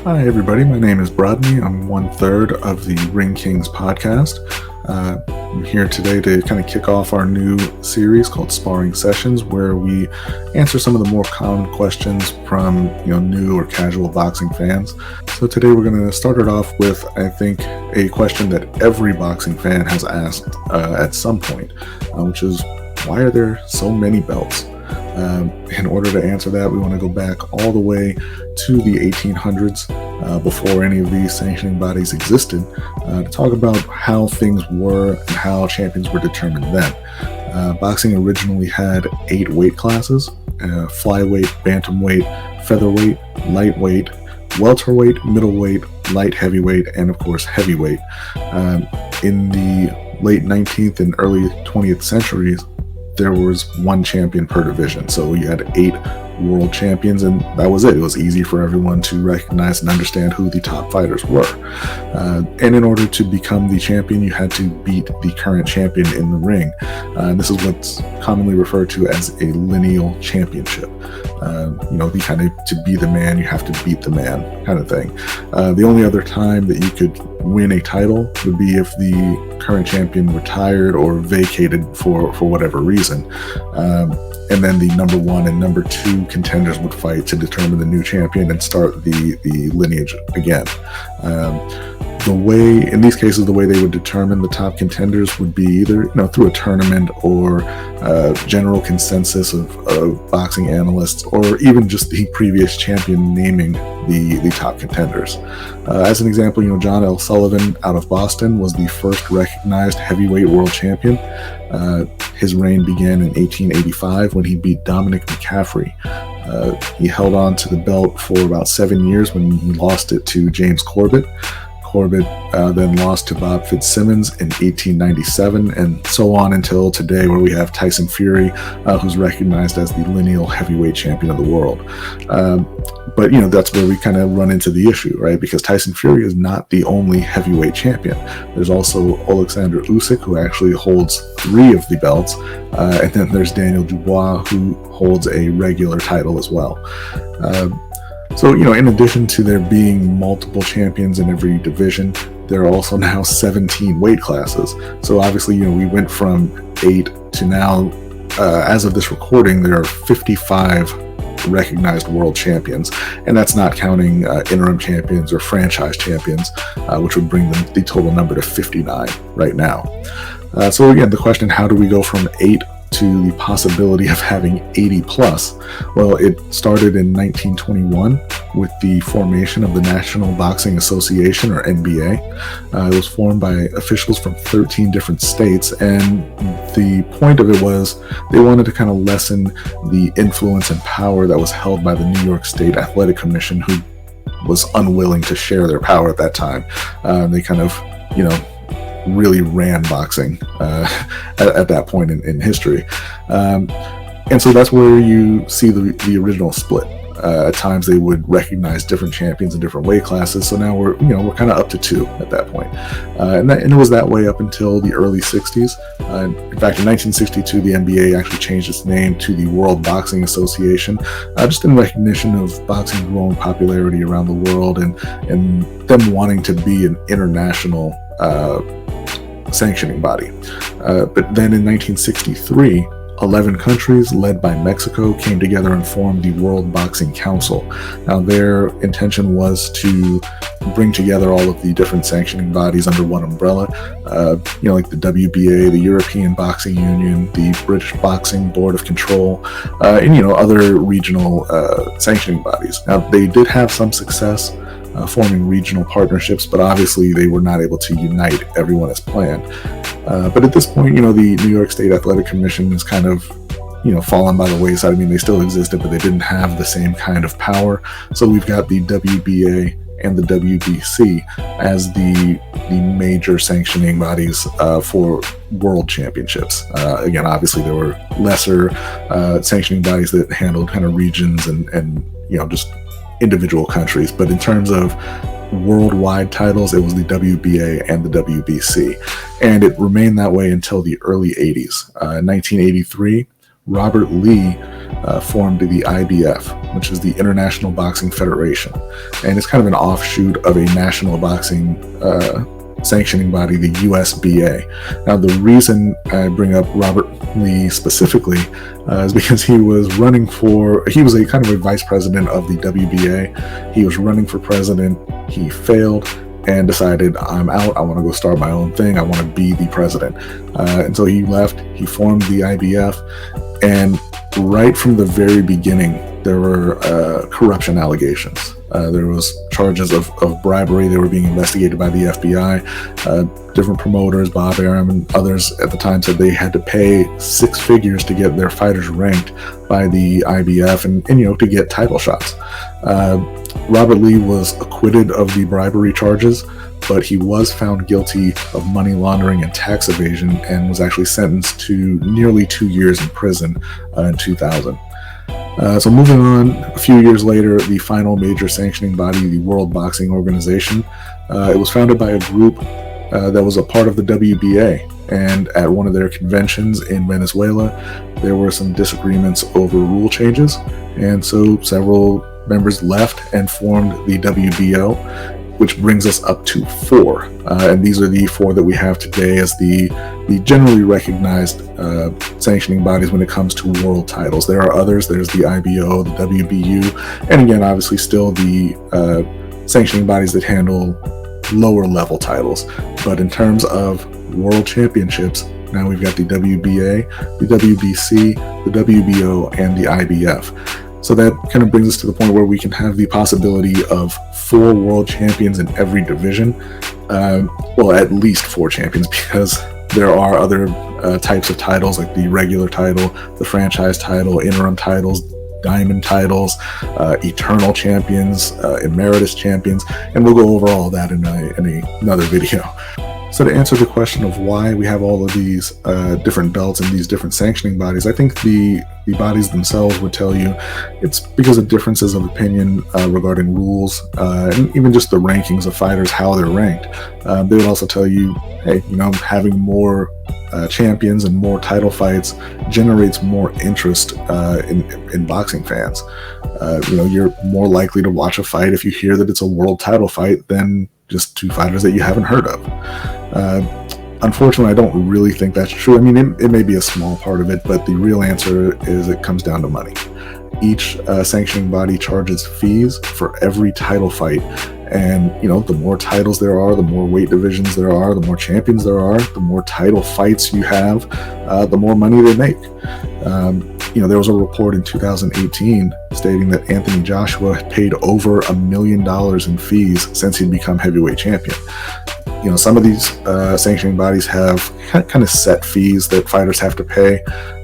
Hi, everybody. My name is Brodny. I'm one third of the Ring Kings podcast. I'm here today to kind of kick off our new series called Sparring Sessions, where we answer some of the more common questions from new or casual boxing fans. So today we're going to start it off with, I think, a question that every boxing fan has asked at some point, which is, why are there so many belts? In order to answer that, we want to go back all the way to the 1800s, before any of these sanctioning bodies existed, to talk about how things were and how champions were determined then. Boxing originally had 8 weight classes: flyweight, bantamweight, featherweight, lightweight, welterweight, middleweight, light heavyweight, and of course heavyweight. In the late 19th and early 20th centuries, there was one champion per division. So you had 8 world champions, and that was it. It was easy for everyone to recognize and understand who the top fighters were. And in order to become the champion, you had to beat the current champion in the ring. This is what's commonly referred to as a lineal championship. The kind of, to be the man, you have to beat the man kind of thing. The only other time that you could win a title would be if the current champion retired or vacated for whatever reason. And then the number 1 and number 2 contenders would fight to determine the new champion and start the lineage again. In these cases, the way they would determine the top contenders would be either through a tournament or general consensus of boxing analysts, or even just the previous champion naming the top contenders. As an example, John L. Sullivan out of Boston was the first recognized heavyweight world champion. His reign began in 1885 when he beat Dominic McCaffrey. He held on to the belt for about 7 years when he lost it to James Corbett. Corbett then lost to Bob Fitzsimmons in 1897, and so on until today, where we have Tyson Fury, who's recognized as the lineal heavyweight champion of the world. But that's where we kind of run into the issue, right? Because Tyson Fury is not the only heavyweight champion. There's also Alexander Usyk, who actually holds 3 of the belts, and then there's Daniel Dubois, who holds a regular title as well. So, in addition to there being multiple champions in every division, there are also now 17 weight classes. So obviously, we went from 8 to now, as of this recording, there are 55 recognized world champions. And that's not counting interim champions or franchise champions, which would bring the total number to 59 right now. So again, the question, how do we go from 8 to the possibility of having 80 plus? Well, it started in 1921 with the formation of the National Boxing Association, or NBA. It was formed by officials from 13 different states, and the point of it was they wanted to kind of lessen the influence and power that was held by the New York State Athletic Commission, who was unwilling to share their power at that time. They kind of, really ran boxing at that point in history. And so that's where you see the original split. At times they would recognize different champions in different weight classes. So now we're kind of up to 2 at that point. And it was that way up until the early 60s. In fact, in 1962, the NBA actually changed its name to the World Boxing Association, just in recognition of boxing's growing popularity around the world and them wanting to be an international sanctioning body. But then in 1963, 11 countries led by Mexico came together and formed the World Boxing Council. Now, their intention was to bring together all of the different sanctioning bodies under one umbrella, like the WBA, the European Boxing Union, the British Boxing Board of Control, and other regional sanctioning bodies. Now, they did have some success forming regional partnerships, but obviously they were not able to unite everyone as planned. But at this point, the New York State Athletic Commission is kind of, fallen by the wayside. I mean, they still existed, but they didn't have the same kind of power. So we've got the WBA and the WBC as the major sanctioning bodies for world championships. Again, obviously there were lesser sanctioning bodies that handled kind of regions and just individual countries, but in terms of worldwide titles, it was the WBA and the WBC, and it remained that way until the early 80s. In 1983, Robert Lee formed the IBF, which is the International Boxing Federation, and it's kind of an offshoot of a national boxing sanctioning body, the USBA. Now, the reason I bring up Robert Lee specifically is because he was a kind of a vice president of the WBA. He was running for president. He failed and decided, I'm out. I want to go start my own thing. I want to be the president. And so he left. He formed the IBF. And right from the very beginning, there were corruption allegations. There was charges of bribery. They were being investigated by the FBI. Different promoters, Bob Arum and others at the time, said they had to pay 6 figures to get their fighters ranked by the IBF and to get title shots. Robert Lee was acquitted of the bribery charges, but he was found guilty of money laundering and tax evasion and was actually sentenced to nearly 2 years in prison in 2000. So moving on, a few years later, the final major sanctioning body, the World Boxing Organization, it was founded by a group that was a part of the WBA. And at one of their conventions in Venezuela, there were some disagreements over rule changes. And so several members left and formed the WBO, which brings us up to 4. And these are the 4 that we have today as the generally recognized sanctioning bodies when it comes to world titles. There are others. There's the IBO, the WBU, and again, obviously still the sanctioning bodies that handle lower level titles. But in terms of world championships, now we've got the WBA, the WBC, the WBO, and the IBF. So that kind of brings us to the point where we can have the possibility of 4 world champions in every division. Well, at least 4 champions, because there are other types of titles like the regular title, the franchise title, interim titles, diamond titles, eternal champions, emeritus champions, and we'll go over all of that in another video. So to answer the question of why we have all of these different belts and these different sanctioning bodies, I think the bodies themselves would tell you it's because of differences of opinion regarding rules and even just the rankings of fighters, how they're ranked. They would also tell you, hey, having more champions and more title fights generates more interest in boxing fans. You're more likely to watch a fight if you hear that it's a world title fight than just 2 fighters that you haven't heard of. Unfortunately, I don't really think that's true. I mean, it may be a small part of it, but the real answer is it comes down to money. Each sanctioning body charges fees for every title fight. And, the more titles there are, the more weight divisions there are, the more champions there are, the more title fights you have, the more money they make. There was a report in 2018 stating that Anthony Joshua had paid over $1 million in fees since he'd become heavyweight champion. Some of these sanctioning bodies have kind of set fees that fighters have to pay,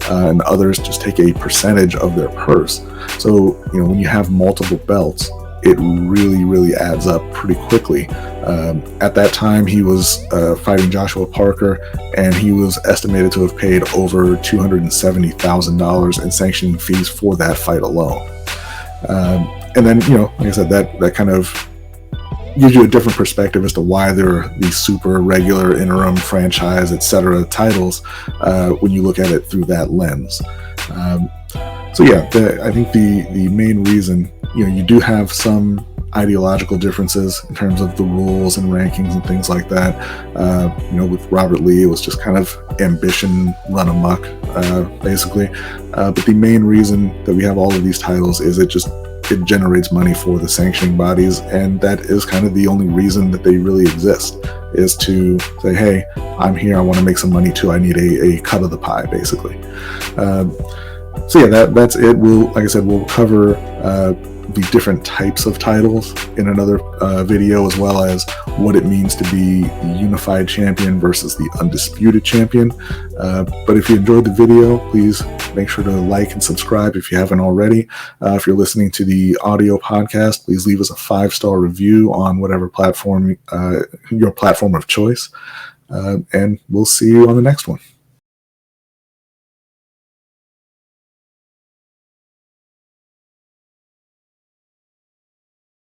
and others just take a percentage of their purse. So, when you have multiple belts, it really, really adds up pretty quickly. At that time, he was fighting Joshua Parker, and he was estimated to have paid over $270,000 in sanctioning fees for that fight alone. And then, like I said, that kind of gives you a different perspective as to why there are these super regular, interim, franchise, etc. titles when you look at it through that lens. I think the main reason, you do have some ideological differences in terms of the rules and rankings and things like that. With Robert Lee, it was just kind of ambition run amok, basically. But the main reason that we have all of these titles is it generates money for the sanctioning bodies, and that is kind of the only reason that they really exist, is to say, hey, I'm here, I want to make some money too, I need a cut of the pie, basically. That's it. We'll cover the different types of titles in another video, as well as what it means to be the unified champion versus the undisputed champion. But if you enjoyed the video, please make sure to like and subscribe if you haven't already. If you're listening to the audio podcast, please leave us a 5-star review on whatever platform, your platform of choice. And we'll see you on the next one.